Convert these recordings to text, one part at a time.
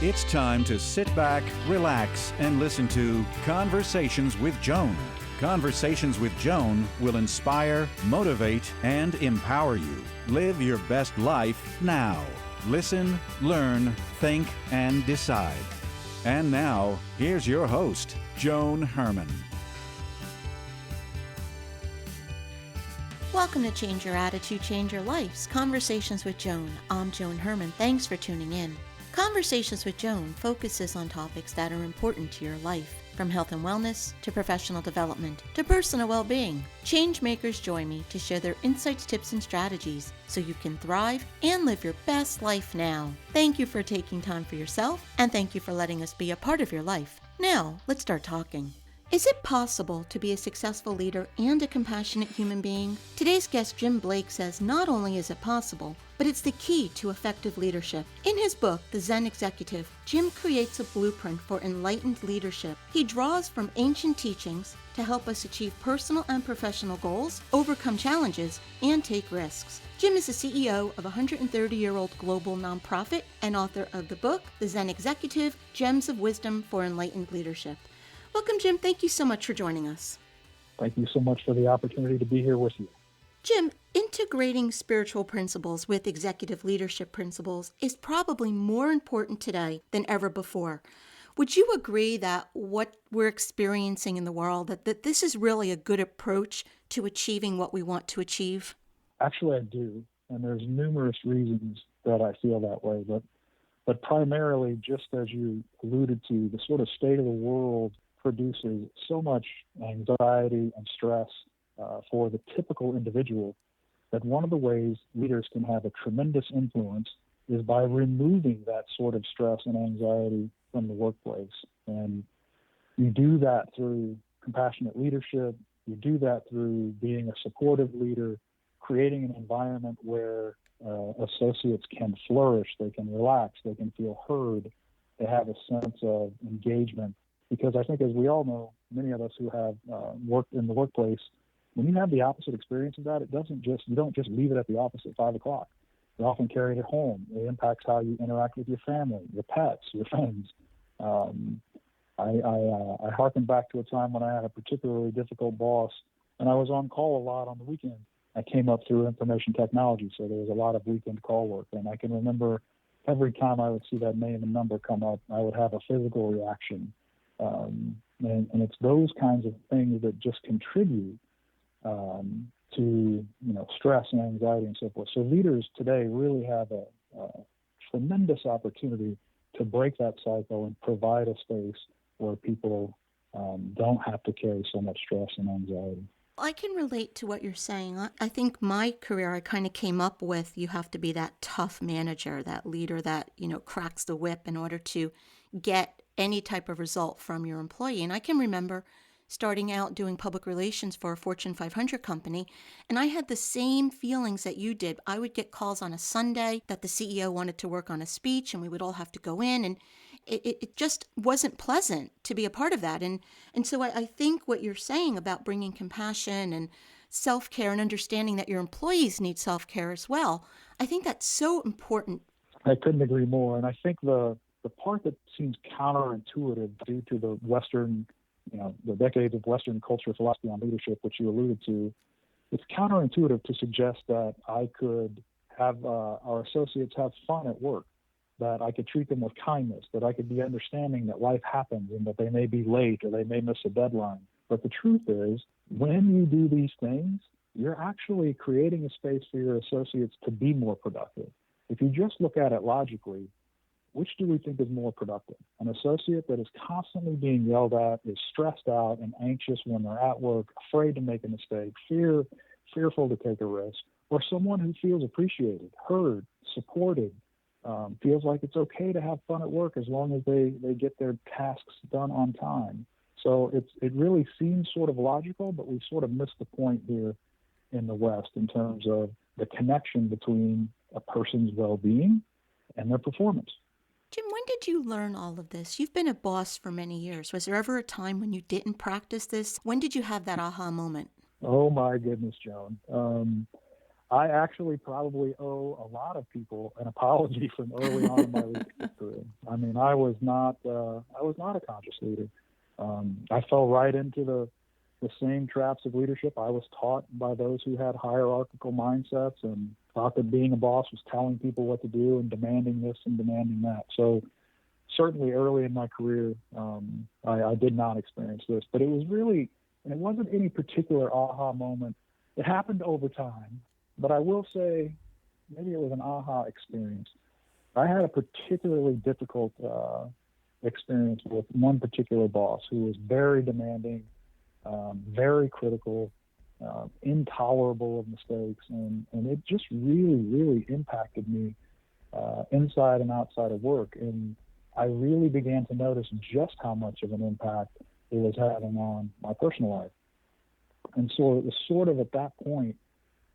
It's time to sit back, relax, and listen to Conversations with Joan. Conversations with Joan will inspire, motivate, and empower you. Live your best life now. Listen, learn, think, and decide. And now, here's your host, Joan Herman. Welcome to Change Your Attitude, Change Your Life's Conversations with Joan. I'm Joan Herman. Thanks for tuning in. Conversations with Joan focuses on topics that are important to your life, from health and wellness to professional development to personal well-being. Change makers join me to share their insights, tips, and strategies so you can thrive and live your best life now. Thank you for taking time for yourself, and thank you for letting us be a part of your life. Now, let's start talking. Is it possible to be a successful leader and a compassionate human being? Today's guest, Jim Blake, says not only is it possible, but it's the key to effective leadership. In his book, The Zen Executive, Jim creates a blueprint for enlightened leadership. He draws from ancient teachings to help us achieve personal and professional goals, overcome challenges, and take risks. Jim is the CEO of a 130-year-old global nonprofit and author of the book, The Zen Executive, Gems of Wisdom for Enlightened Leadership. Welcome, Jim. Thank you so much for joining us. Thank you so much for the opportunity to be here with you. Jim, integrating spiritual principles with executive leadership principles is probably more important today than ever before. Would you agree that what we're experiencing in the world, that this is really a good approach to achieving what we want to achieve? Actually, I do. And there's numerous reasons that I feel that way. But primarily, just as you alluded to, the sort of state of the world produces so much anxiety and stress for the typical individual that one of the ways leaders can have a tremendous influence is by removing that sort of stress and anxiety from the workplace. And you do that through compassionate leadership. You do that through being a supportive leader, creating an environment where associates can flourish, they can relax, they can feel heard, they have a sense of engagement. Because I think, as we all know, many of us who have worked in the workplace, when you have the opposite experience of that, you don't just leave it at the office at 5 o'clock. You often carry it home. It impacts how you interact with your family, your pets, your friends. I harken back to a time when I had a particularly difficult boss, and I was on call a lot on the weekend. I came up through information technology, so there was a lot of weekend call work. And I can remember every time I would see that name and number come up, I would have a physical reaction. And it's those kinds of things that just contribute to stress and anxiety and so forth. So leaders today really have a tremendous opportunity to break that cycle and provide a space where people don't have to carry so much stress and anxiety. I can relate to what you're saying. I think my career, I kind of came up with, you have to be that tough manager, that leader that, cracks the whip in order to get any type of result from your employee. And I can remember starting out doing public relations for a Fortune 500 company, and I had the same feelings that you did. I would get calls on a Sunday that the CEO wanted to work on a speech, and we would all have to go in, and it just wasn't pleasant to be a part of that. And so I think what you're saying about bringing compassion and self-care and understanding that your employees need self-care as well, I think that's so important. I couldn't agree more. And I think the part that seems counterintuitive due to the Western, the decades of Western culture philosophy on leadership, which you alluded to, it's counterintuitive to suggest that I could have our associates have fun at work, that I could treat them with kindness, that I could be understanding that life happens and that they may be late or they may miss a deadline. But the truth is, when you do these things, you're actually creating a space for your associates to be more productive. If you just look at it logically, which do we think is more productive? An associate that is constantly being yelled at, is stressed out and anxious when they're at work, afraid to make a mistake, fearful to take a risk, or someone who feels appreciated, heard, supported, feels like it's okay to have fun at work as long as they get their tasks done on time. So it really seems sort of logical, but we sort of missed the point here in the West in terms of the connection between a person's well-being and their performance. Jim, when did you learn all of this? You've been a boss for many years. Was there ever a time when you didn't practice this? When did you have that aha moment? Oh, my goodness, Joan. I actually probably owe a lot of people an apology from early on in my leadership career. I mean, I was not a conscious leader. I fell right into the same traps of leadership. I was taught by those who had hierarchical mindsets and thought that being a boss was telling people what to do and demanding this and demanding that. So certainly early in my career, I did not experience this, but it was really, and it wasn't any particular aha moment. It happened over time, but I will say maybe it was an aha experience. I had a particularly difficult experience with one particular boss who was very demanding, very critical, intolerable of mistakes, and it just really, really impacted me inside and outside of work. And I really began to notice just how much of an impact it was having on my personal life. And so it was sort of at that point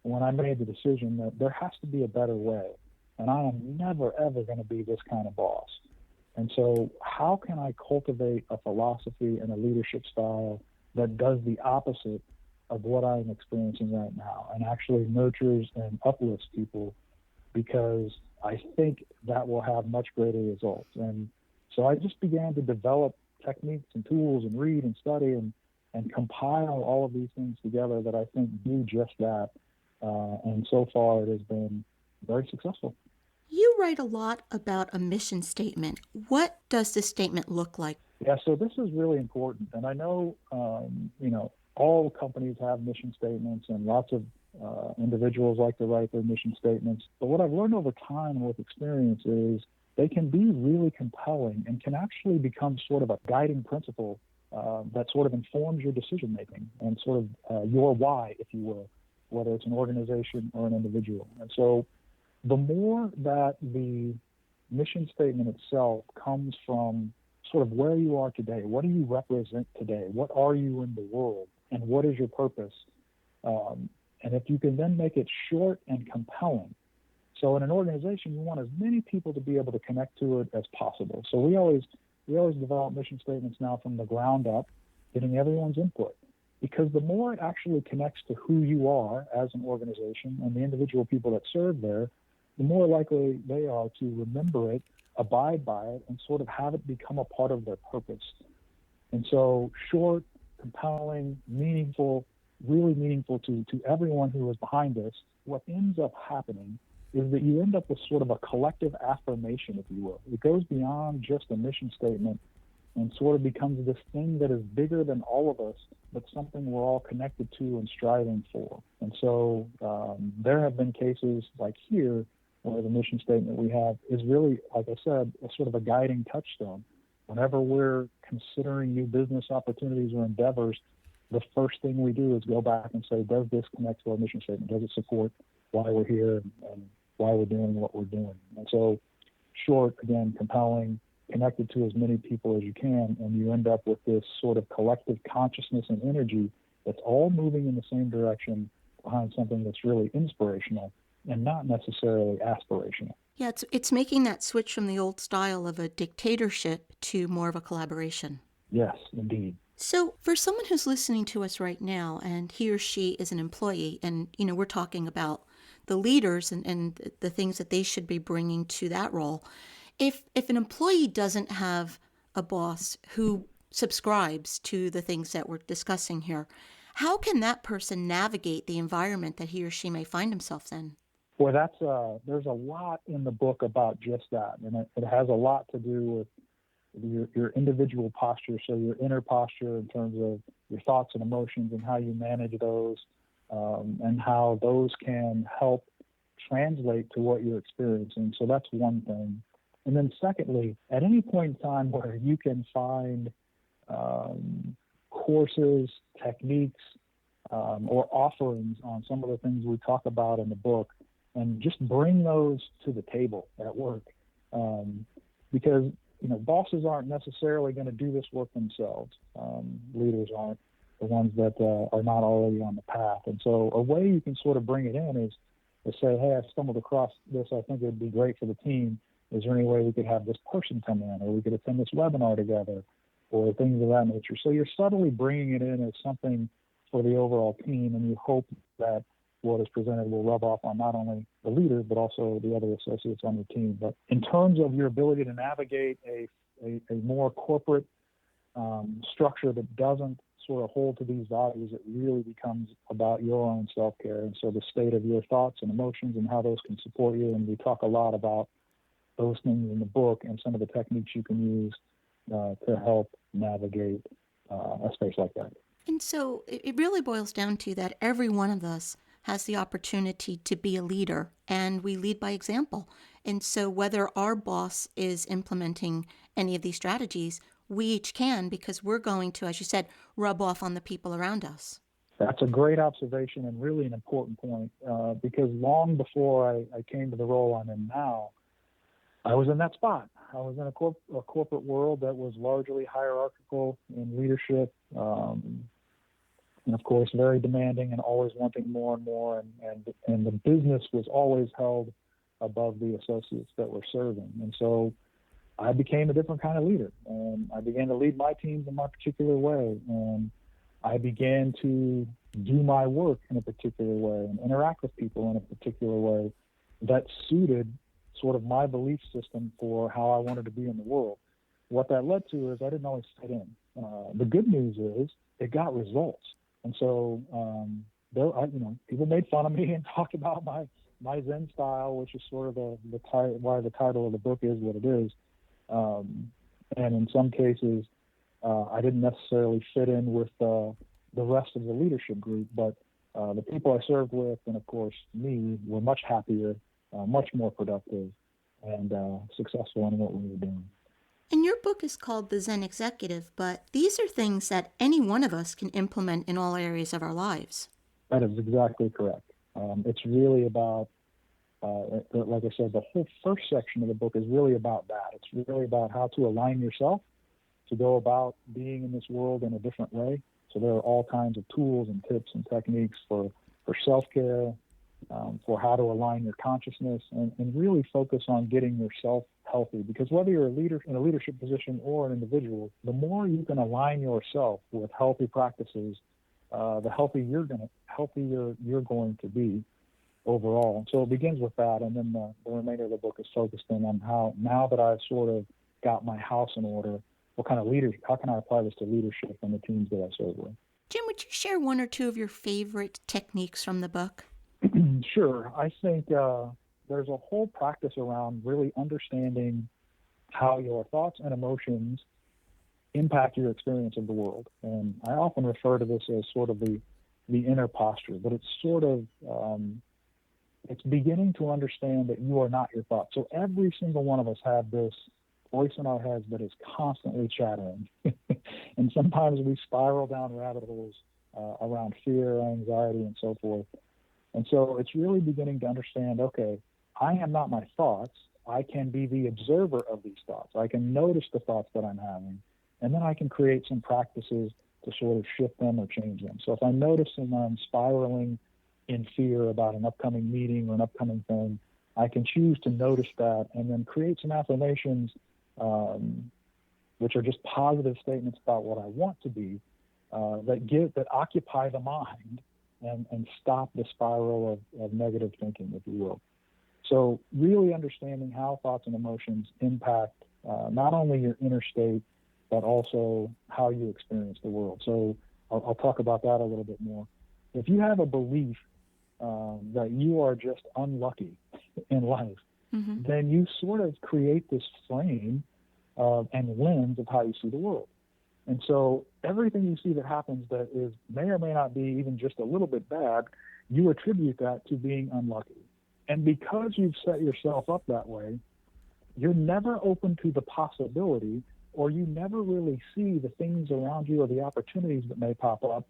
when I made the decision that there has to be a better way, and I am never, ever going to be this kind of boss. And so how can I cultivate a philosophy and a leadership style that does the opposite of what I'm experiencing right now and actually nurtures and uplifts people, because I think that will have much greater results. And so I just began to develop techniques and tools and read and study and compile all of these things together that I think do just that. And so far it has been very successful. You write a lot about a mission statement. What does this statement look like? Yeah, so this is really important. And I know, all companies have mission statements, and lots of individuals like to write their mission statements. But what I've learned over time with experience is they can be really compelling and can actually become sort of a guiding principle that sort of informs your decision making and sort of your why, if you will, whether it's an organization or an individual. And so the more that the mission statement itself comes from sort of where you are today, what do you represent today, what are you in the world, and what is your purpose? And if you can then make it short and compelling. So in an organization, you want as many people to be able to connect to it as possible. So we always develop mission statements now from the ground up, getting everyone's input. Because the more it actually connects to who you are as an organization and the individual people that serve there, the more likely they are to remember it, abide by it, and sort of have it become a part of their purpose. And so short, compelling, meaningful, really meaningful to everyone who is behind this, what ends up happening is that you end up with sort of a collective affirmation, if you will. It goes beyond just a mission statement and sort of becomes this thing that is bigger than all of us, but something we're all connected to and striving for. And so there have been cases like here where the mission statement we have is really, like I said, a sort of a guiding touchstone. Whenever we're considering new business opportunities or endeavors, the first thing we do is go back and say, does this connect to our mission statement? Does it support why we're here and why we're doing what we're doing? And so short, again, compelling, connected to as many people as you can, and you end up with this sort of collective consciousness and energy that's all moving in the same direction behind something that's really inspirational and not necessarily aspirational. Yeah, it's making that switch from the old style of a dictatorship to more of a collaboration. Yes, indeed. So for someone who's listening to us right now and he or she is an employee, and we're talking about the leaders and the things that they should be bringing to that role, if an employee doesn't have a boss who subscribes to the things that we're discussing here, how can that person navigate the environment that he or she may find himself in? Well, there's a lot in the book about just that, and it has a lot to do with your individual posture, so your inner posture in terms of your thoughts and emotions and how you manage those, and how those can help translate to what you're experiencing. So that's one thing. And then secondly, at any point in time where you can find courses, techniques, or offerings on some of the things we talk about in the book, and just bring those to the table at work, because bosses aren't necessarily going to do this work themselves. Leaders aren't, the ones that are not already on the path. And so a way you can sort of bring it in is to say, hey, I stumbled across this. I think it would be great for the team. Is there any way we could have this person come in, or we could attend this webinar together, or things of that nature? So you're subtly bringing it in as something for the overall team, and you hope that what is presented will rub off on not only the leader, but also the other associates on your team. But in terms of your ability to navigate a more corporate structure that doesn't sort of hold to these values, it really becomes about your own self-care. And so the state of your thoughts and emotions and how those can support you. And we talk a lot about those things in the book and some of the techniques you can use to help navigate a space like that. And so it really boils down to that every one of us has the opportunity to be a leader, and we lead by example. And so whether our boss is implementing any of these strategies, we each can, because we're going to, as you said, rub off on the people around us. That's a great observation and really an important point, because long before I came to the role I'm in now, I was in that spot. I was in a corporate world that was largely hierarchical in leadership, and of course very demanding and always wanting more and more, and the business was always held above the associates that were serving. And so I became a different kind of leader, and I began to lead my teams in my particular way, and I began to do my work in a particular way and interact with people in a particular way that suited sort of my belief system for how I wanted to be in the world. What that led to is I didn't always fit in. The good news is it got results. And so, people made fun of me and talked about my Zen style, which is sort of why the title of the book is what it is. And in some cases, I didn't necessarily fit in with the rest of the leadership group, but the people I served with, and of course me, were much happier, much more productive, and successful in what we were doing. And your book is called The Zen Executive, but these are things that any one of us can implement in all areas of our lives. That is exactly correct. It's really about, like I said, the whole first section of the book is really about that. It's really about how to align yourself to go about being in this world in a different way. So there are all kinds of tools and tips and techniques for self-care, for how to align your consciousness and really focus on getting yourself healthy. Because whether you're a leader in a leadership position or an individual, the more you can align yourself with healthy practices, the healthier you're going to be overall. So it begins with that, and then the remainder of the book is focused in on how, now that I've sort of got my house in order, what kind of how can I apply this to leadership and the teams that I serve with? Jim, would you share one or two of your favorite techniques from the book? Sure. I think there's a whole practice around really understanding how your thoughts and emotions impact your experience of the world. And I often refer to this as sort of the inner posture, but it's sort of, it's beginning to understand that you are not your thoughts. So every single one of us have this voice in our heads that is constantly chattering. And sometimes we spiral down rabbit holes around fear, anxiety, and so forth. And so it's really beginning to understand, okay, I am not my thoughts. I can be the observer of these thoughts. I can notice the thoughts that I'm having, and then I can create some practices to sort of shift them or change them. So if I notice that I'm spiraling in fear about an upcoming meeting or an upcoming thing, I can choose to notice that and then create some affirmations, which are just positive statements about what I want to be, that occupy the mind and stop the spiral of negative thinking, if you will. So really understanding how thoughts and emotions impact not only your inner state, but also how you experience the world. So I'll talk about that a little bit more. If you have a belief that you are just unlucky in life, mm-hmm. then you sort of create this frame and lens of how you see the world. And so everything you see that happens that may or may not be even just a little bit bad, you attribute that to being unlucky. And because you've set yourself up that way, you're never open to the possibility, or you never really see the things around you or the opportunities that may pop up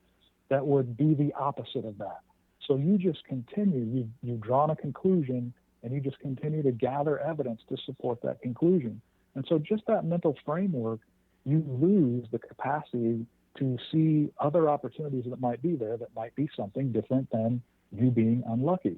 that would be the opposite of that. So you just continue, you've drawn a conclusion, and you just continue to gather evidence to support that conclusion. And so just that mental framework, you lose the capacity to see other opportunities that might be there that might be something different than you being unlucky.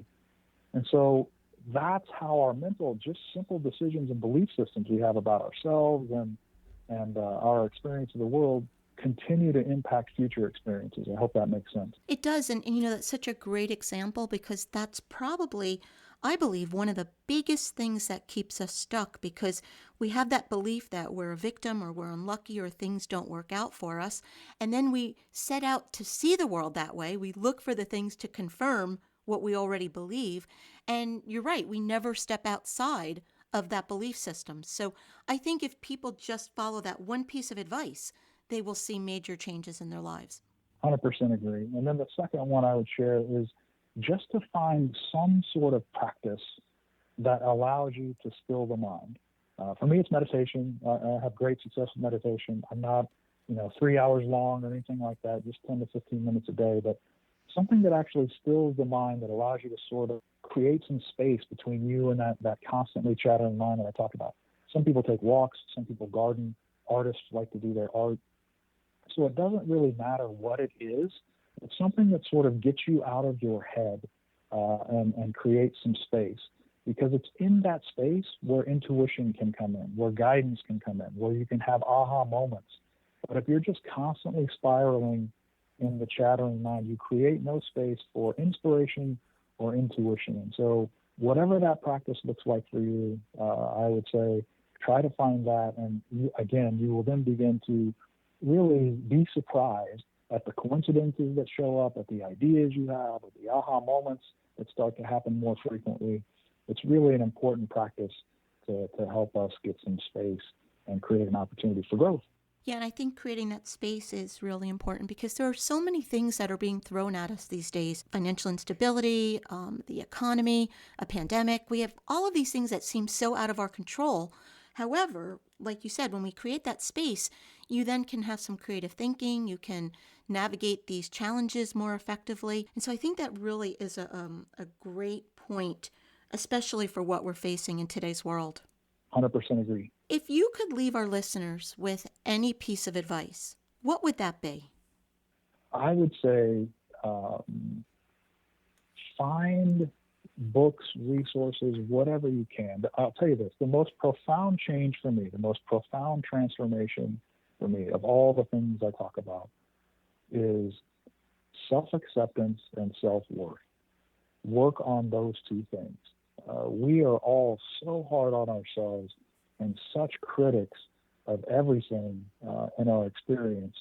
And so that's how our mental, just simple decisions and belief systems we have about ourselves and our experience of the world continue to impact future experiences. I hope that makes sense. It does. And that's such a great example because that's probably, I believe, one of the biggest things that keeps us stuck because we have that belief that we're a victim or we're unlucky or things don't work out for us. And then we set out to see the world that way. We look for the things to confirm what we already believe. And you're right, we never step outside of that belief system. So I think if people just follow that one piece of advice, they will see major changes in their lives. 100% agree. And then the second one I would share is just to find some sort of practice that allows you to still the mind. For me, it's meditation. I have great success with meditation. I'm not, 3 hours long or anything like that, just 10 to 15 minutes a day, but something that actually stills the mind, that allows you to sort of create some space between you and that constantly chattering mind that I talked about. Some people take walks, some people garden, artists like to do their art. So it doesn't really matter what it is. It's something that sort of gets you out of your head and creates some space, because it's in that space where intuition can come in, where guidance can come in, where you can have aha moments. But if you're just constantly spiraling in the chattering mind, you create no space for inspiration or intuition. And so whatever that practice looks like for you, I would say try to find that. And you will then begin to really be surprised at the coincidences that show up, at the ideas you have, at the aha moments that start to happen more frequently. It's really an important practice to help us get some space and create an opportunity for growth. Yeah, and I think creating that space is really important because there are so many things that are being thrown at us these days. Financial instability, the economy, a pandemic. We have all of these things that seem so out of our control. However, like you said, when we create that space, you then can have some creative thinking. You can navigate these challenges more effectively. And so I think that really is a great point, especially for what we're facing in today's world. 100% agree. If you could leave our listeners with any piece of advice, what would that be? I would say find books, resources, whatever you can. I'll tell you this, the most profound change for me, the most profound transformation for me of all the things I talk about is self-acceptance and self-worth. Work on those two things. We are all so hard on ourselves and such critics of everything in our experience.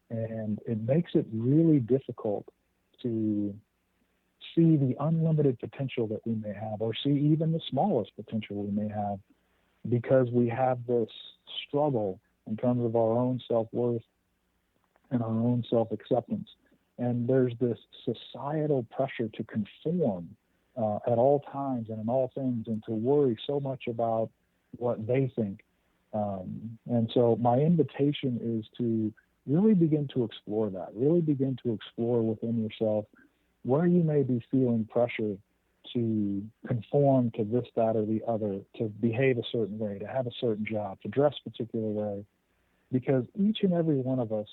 And it makes it really difficult to see the unlimited potential that we may have, or see even the smallest potential we may have, because we have this struggle in terms of our own self-worth and our own self-acceptance. And there's this societal pressure to conform at all times and in all things, and to worry so much about what they think. And so my invitation is to really begin to explore that, really begin to explore within yourself where you may be feeling pressure to conform to this, that, or the other, to behave a certain way, to have a certain job, to dress a particular way, because each and every one of us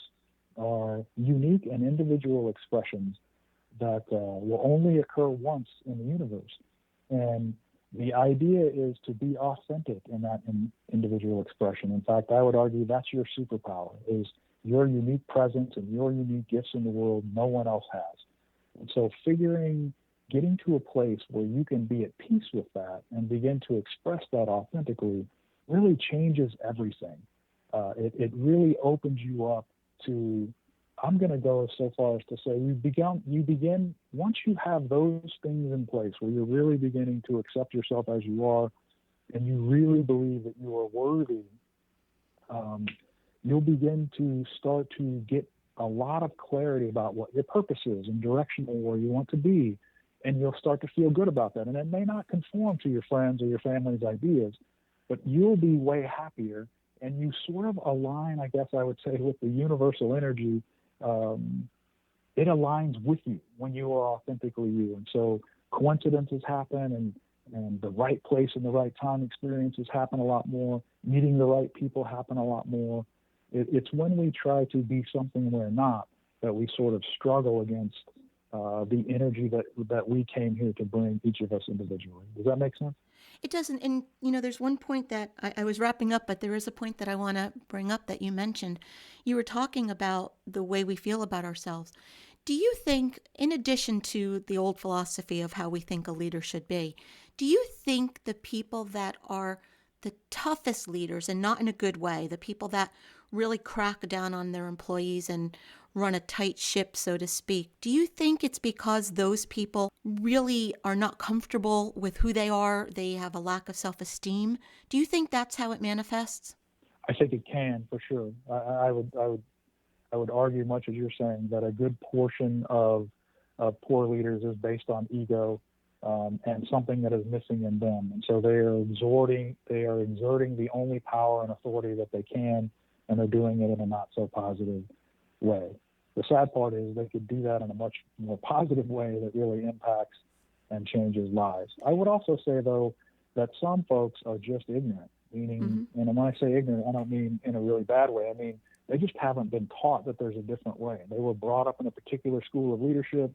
are unique and individual expressions that will only occur once in the universe. And the idea is to be authentic in that individual expression. In fact, I would argue that's your superpower, is your unique presence and your unique gifts in the world no one else has. And so getting to a place where you can be at peace with that and begin to express that authentically really changes everything. It really opens you up to, I'm going to go so far as to say, you begin, once you have those things in place where you're really beginning to accept yourself as you are, and you really believe that you are worthy, you'll begin to start to get a lot of clarity about what your purpose is and direction where you want to be, and you'll start to feel good about that. And it may not conform to your friends or your family's ideas, but you'll be way happier, and you sort of align, I guess I would say, with the universal energy. It aligns with you when you are authentically you. And so coincidences happen, and the right place and the right time experiences happen a lot more. Meeting the right people happen a lot more. It's when we try to be something we're not that we sort of struggle against the energy that we came here to bring, each of us individually. Does that make sense? It doesn't. And, you know, there's one point that I was wrapping up, but there is a point that I want to bring up that you mentioned. You were talking about the way we feel about ourselves. Do you think, in addition to the old philosophy of how we think a leader should be, do you think the people that are the toughest leaders, and not in a good way, the people that really crack down on their employees and run a tight ship, so to speak, do you think it's because those people really are not comfortable with who they are? They have a lack of self-esteem. Do you think that's how it manifests? I think it can, for sure. I would argue, much as you're saying, that a good portion of poor leaders is based on ego and something that is missing in them. And so they are exerting the only power and authority that they can, and they're doing it in a not so positive way. The sad part is they could do that in a much more positive way that really impacts and changes lives. I would also say, though, that some folks are just ignorant, meaning, and when I say ignorant, I don't mean in a really bad way. I mean, they just haven't been taught that there's a different way. They were brought up in a particular school of leadership.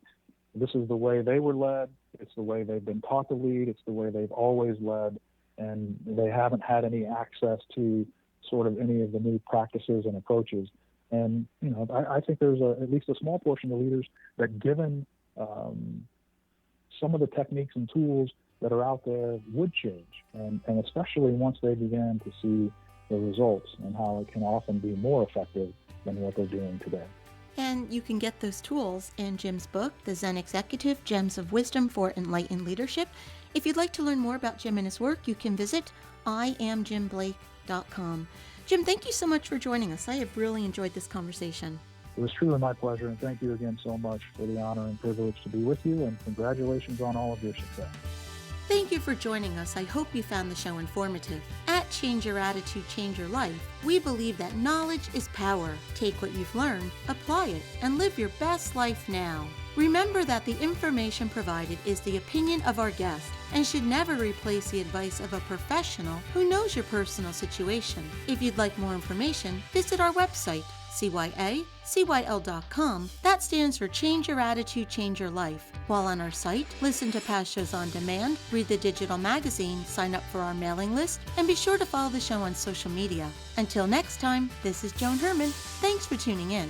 This is the way they were led. It's the way they've been taught to lead. It's the way they've always led. And they haven't had any access to sort of any of the new practices and approaches. And, you know, I think there's at least a small portion of leaders that, given some of the techniques and tools that are out there, would change. And especially once they began to see the results and how it can often be more effective than what they're doing today. And you can get those tools in Jim's book, The Zen Executive, Gems of Wisdom for Enlightened Leadership. If you'd like to learn more about Jim and his work, you can visit IamJimBlake.com. Jim, thank you so much for joining us. I have really enjoyed this conversation. It was truly my pleasure, and thank you again so much for the honor and privilege to be with you, and congratulations on all of your success. Thank you for joining us. I hope you found the show informative. At Change Your Attitude, Change Your Life, we believe that knowledge is power. Take what you've learned, apply it, and live your best life now. Remember that the information provided is the opinion of our guest and should never replace the advice of a professional who knows your personal situation. If you'd like more information, visit our website, cyacyl.com. That stands for Change Your Attitude, Change Your Life. While on our site, listen to past shows on demand, read the digital magazine, sign up for our mailing list, and be sure to follow the show on social media. Until next time, this is Joan Herman. Thanks for tuning in.